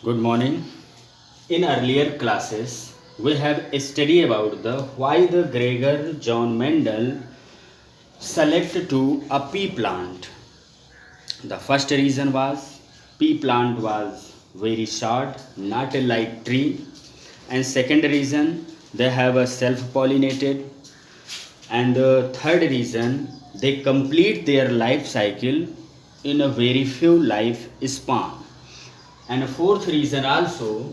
Good morning. In earlier classes, we have studied about the why the Gregor John Mendel select to a pea plant. The first reason was pea plant was very short, not a light tree. And second reason, they have a self-pollinated. And the third reason, they complete their life cycle in a very few life span. And a fourth reason also,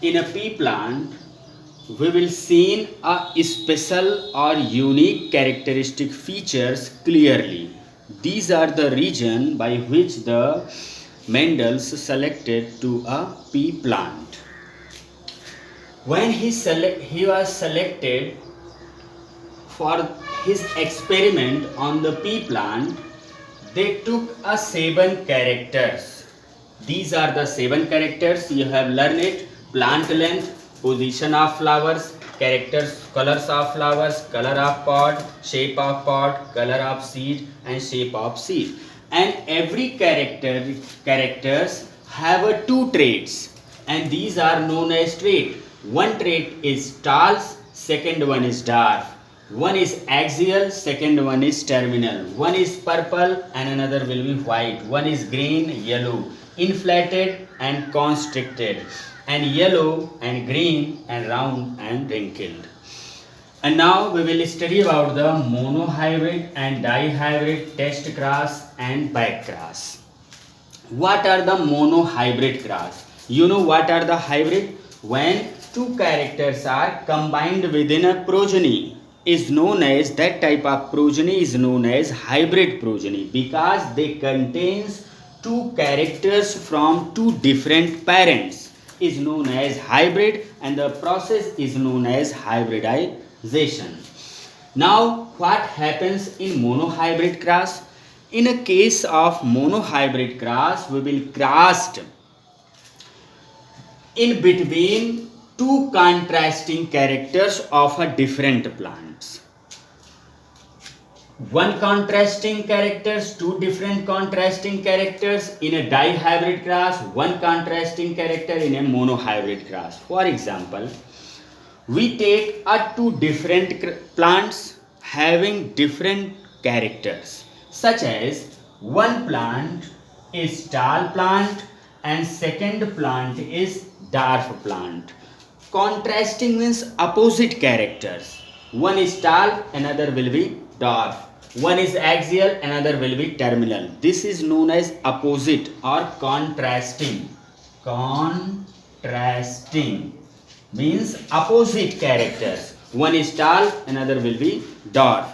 in a pea plant, we will see a special or unique characteristic features clearly. These are the reason by which the Mendels selected to a pea plant. When he was selected for his experiment on the pea plant, they took a 7 characters. These are the 7 characters you have learned it: plant length, position of flowers, characters, colors of flowers, color of pod, color of seed, and shape of seed. And every characters have a 2 traits, and these are known as trait. One trait is tall, second one is dwarf. One is axial, second one is terminal. One is purple and another will be white. One is green, yellow, inflated and constricted, and yellow and green and round and wrinkled. And now we will study about the monohybrid and dihybrid test cross and back cross. What are the monohybrid cross? You know what are the hybrid? When 2 characters are combined within a progeny is known as, that type of progeny is known as hybrid progeny, because they contains 2 characters from 2 different parents is known as hybrid, and the process is known as hybridization. Now what happens in monohybrid cross? In a case of monohybrid cross, we will cross in between 2 contrasting characters of a different plants. One contrasting characters, 2 different contrasting characters in a dihybrid cross, one contrasting character in a monohybrid cross. For example, we take a 2 different plants having different characters, such as one plant is tall plant and second plant is dwarf plant. Contrasting means opposite characters. One is tall, another will be dwarf. One is axial, another will be terminal. This is known as opposite or contrasting. Contrasting means opposite characters. One is tall, another will be dwarf.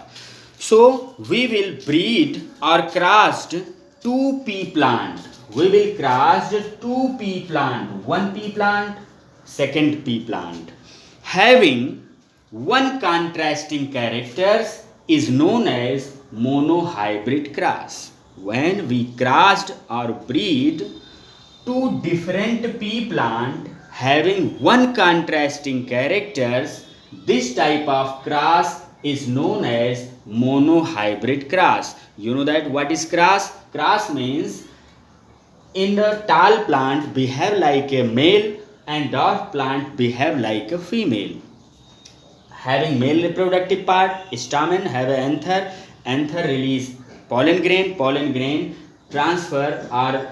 So we will breed or cross 2 pea plant. We will cross 2 pea plant. One pea plant, second pea plant, having one contrasting characters is known as monohybrid cross. When we crossed or breed 2 different pea plant having one contrasting characters, this type of cross is known as monohybrid cross. You know that what is cross? Cross means in the tall plant behave like a male and dwarf plant behave like a female. Having male reproductive part, stamen have an anther release pollen grain transfer or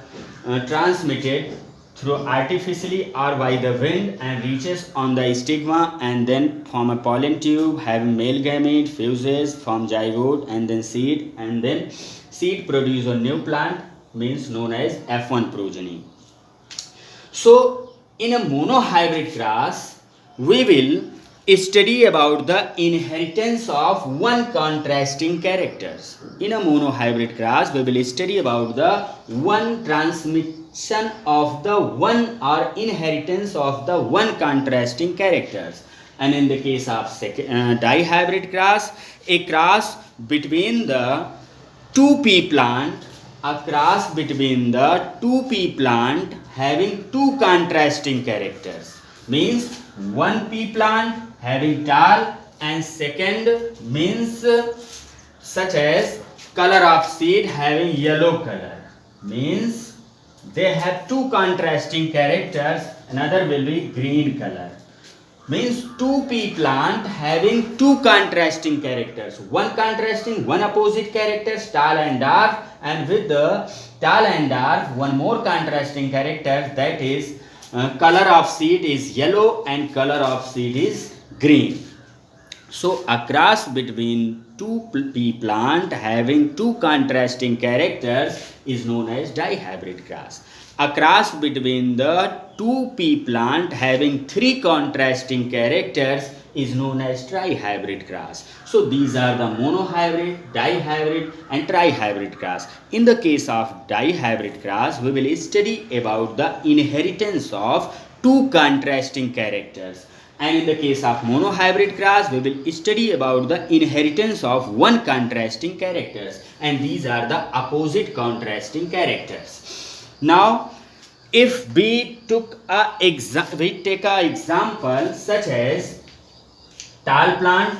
transmitted through artificially or by the wind and reaches on the stigma and then form a pollen tube having male gamete, fuses, form zygote and then seed produce a new plant, means known as F1 progeny. So in a monohybrid cross, we will study about the inheritance of one contrasting characters. In a monohybrid cross, we will study about the one transmission of the one or inheritance of the one contrasting characters. And in the case of dihybrid cross, a cross between the 2 pea plant, a cross between the 2 pea plant having 2 contrasting characters, means one pea plant having tall and second means such as color of seed having yellow color, means they have two contrasting characters, another will be green color. Means two pea plant having two contrasting characters, one contrasting, one opposite characters, tall and dark, and with the tall and dark one more contrasting character, that is color of seed is yellow and color of seed is green. So a cross between two pea plant having two contrasting characters is known as dihybrid cross. A cross between the two pea plant having three contrasting characters is known as trihybrid cross. So these are the monohybrid, dihybrid and trihybrid cross. In the case of dihybrid cross, we will study about the inheritance of two contrasting characters. And in the case of monohybrid cross, we will study about the inheritance of one contrasting characters, and these are the opposite contrasting characters. Now, if we take a example such as tall plant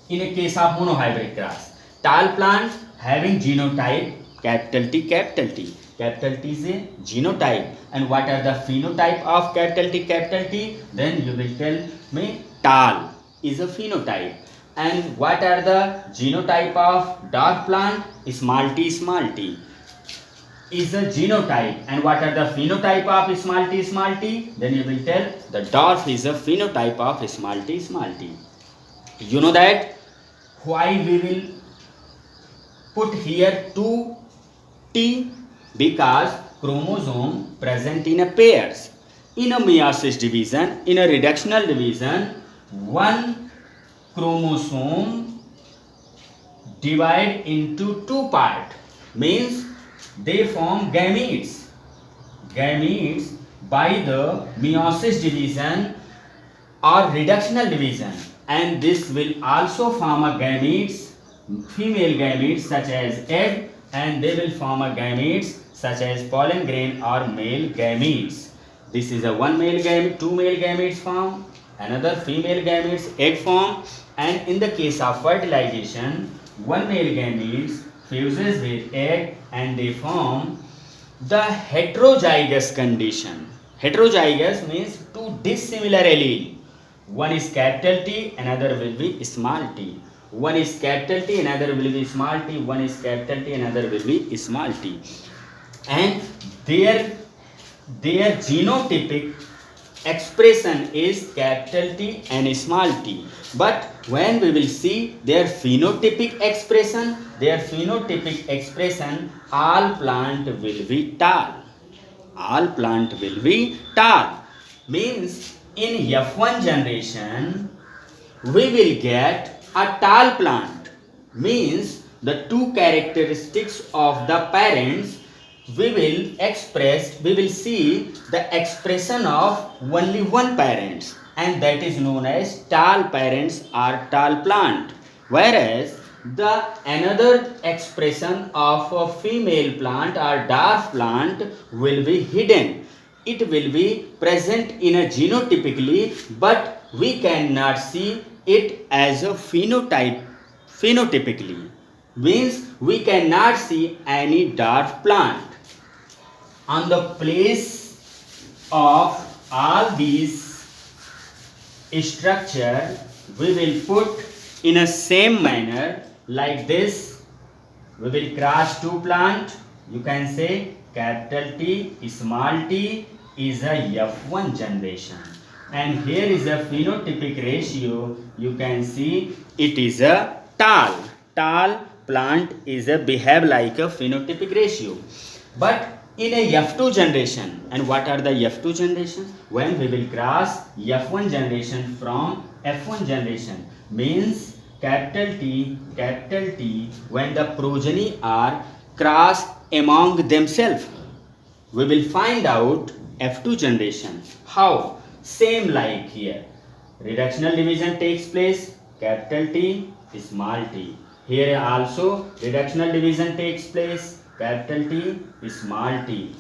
in a case of monohybrid cross. Tall plant having genotype capital T, capital T. Capital T is a genotype. And what are the phenotype of capital T, capital T? Then you will tell me tall is a phenotype. And what are the genotype of dwarf plant? Small t, small t is a genotype. And what are the phenotype of small t, small t? Then you will tell the dwarf is a phenotype of small t, small t. You know that why we will put here 2t? Because chromosome present in a pairs. In a meiosis division, in a reductional division, one chromosome divide into two part, means they form gametes. Gametes by the meiosis division or reductional division, and this will also form a gametes, female gametes such as egg, and they will form a gametes such as pollen grain or male gametes. This is a one male gamete, two male gametes form, another female gametes egg form, and in the case of fertilization, one male gametes fuses with egg and they form the heterozygous condition. Heterozygous means two dissimilar allele. One is capital T, another will be small t. One is capital T, another will be small t. One is capital T, another will be small t. And their genotypic expression is capital T and small t. But when we will see their phenotypic expression, all plant will be tall. All plant will be tall. Means in F1 generation, we will get a tall plant. Means the two characteristics of the parents we will see the expression of only one parents, and that is known as tall parents or tall plant. Whereas the another expression of a female plant or dwarf plant will be hidden. It will be present in a genotypically, but we cannot see it as a phenotypically. Means we cannot see any dwarf plant. On the place of all these structure, we will put in a same manner like this. We will cross two plant. You can say capital T, small t is a F1 generation. And here is a phenotypic ratio. You can see it is a tall. Tall plant is a behave like a phenotypic ratio. But in a F2 generation, and what are the F2 generation? When we will cross F1 generation from F1 generation, means capital T, when the progeny are cross among themselves, we will find out F2 generation. How? Same like here. Reductional division takes place, capital T, small t. Here also reductional division takes place, capital T, small t.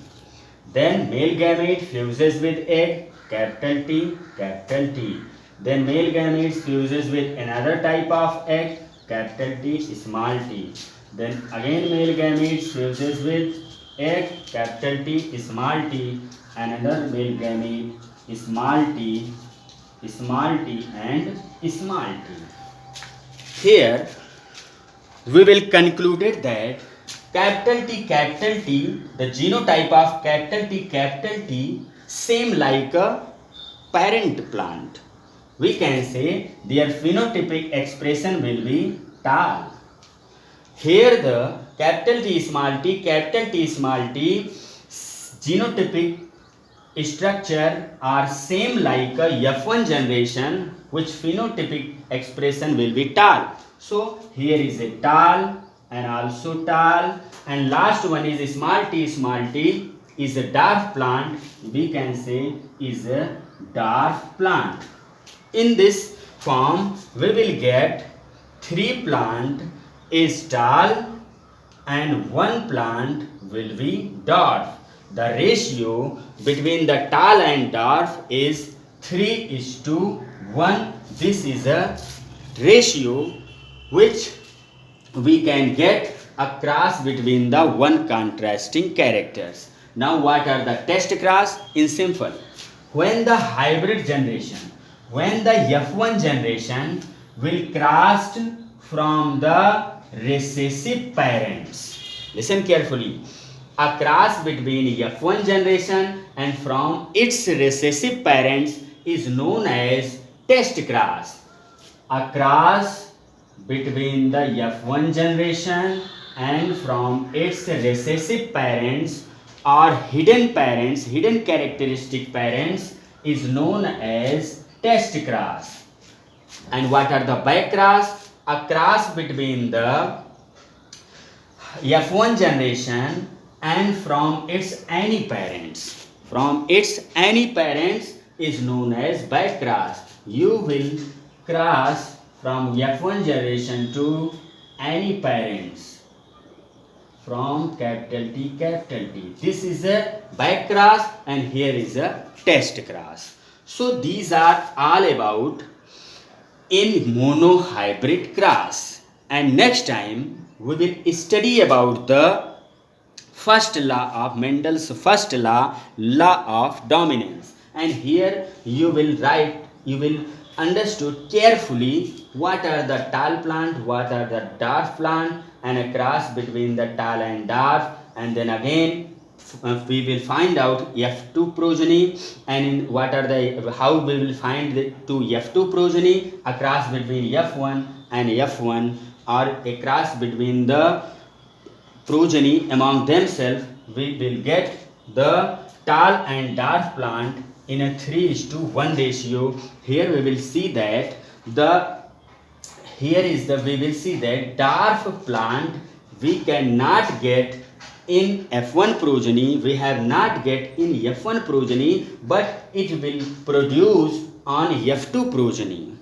Then male gamete fuses with egg, capital T, capital T. Then male gamete fuses with another type of egg, capital T, small t. Then again male gamete fuses with A capital T, small t, another male gamete, small t, and small t. Here we will conclude that capital T, the genotype of capital T, same like a parent plant. We can say their phenotypic expression will be tall. Here the capital T, small t, genotypic structure are same like a F1 generation, which phenotypic expression will be tall. So here is a tall and also tall, and last one is small t is a dwarf plant. We can say is a dwarf plant. In this form we will get 3 plant is tall and 1 plant will be dwarf. The ratio between the tall and dwarf is 3:1. This is a ratio which we can get across between the one contrasting characters. Now what are the test cross? In simple, when the hybrid generation, when the F1 generation will crossed from the recessive parents. Listen carefully. A cross between F1 generation and from its recessive parents is known as test cross. A cross between the F1 generation and from its recessive parents or hidden parents, hidden characteristic parents is known as test cross. And what are the back cross? A cross between the F1 generation and from its any parents. From its any parents is known as back cross. You will cross from F1 generation to any parents from capital T. This is a back cross and here is a test cross. So these are all about in monohybrid cross, and next time we will study about the first law of Mendel's first law of dominance. And here you will understood carefully what are the tall plant, what are the dwarf plant, and a cross between the tall and dwarf, and then again we will find out F2 progeny, and in what are the how we will find the two F2 progeny, a cross between F1 and F1, or a cross between the progeny among themselves. We will get the tall and dwarf plant in a 3:1 ratio. Here we will see that we will see that dwarf plant we cannot get in F1 progeny, we have not get in F1 progeny, but it will produce on F2 progeny.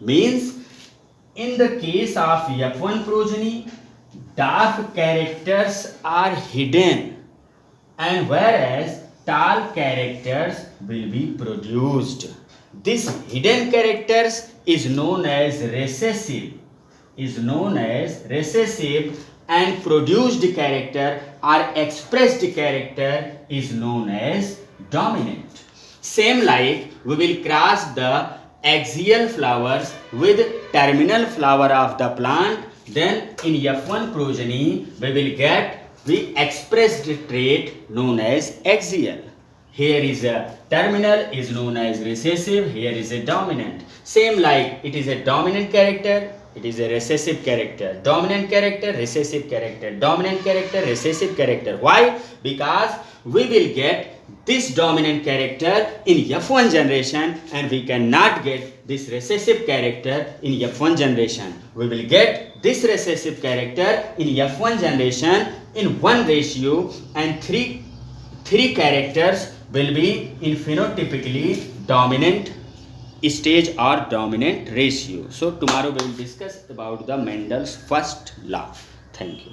Means in the case of F1 progeny, dwarf characters are hidden, and whereas tall characters will be produced. This hidden characters is known as recessive, and produced character or expressed character is known as dominant. Same like we will cross the axial flowers with terminal flower of the plant, then in F1 progeny we will get the expressed trait known as axial. Here is a terminal is known as recessive, here is a dominant. Same like it is a dominant character, it is a recessive character, dominant character, recessive character, dominant character, recessive character. Why? Because we will get this dominant character in F1 generation and we cannot get this recessive character in F1 generation. We will get this recessive character in F1 generation in 1 ratio, and three characters will be in phenotypically dominant stage or dominant ratio. So tomorrow we will discuss about the Mendel's first law. Thank you.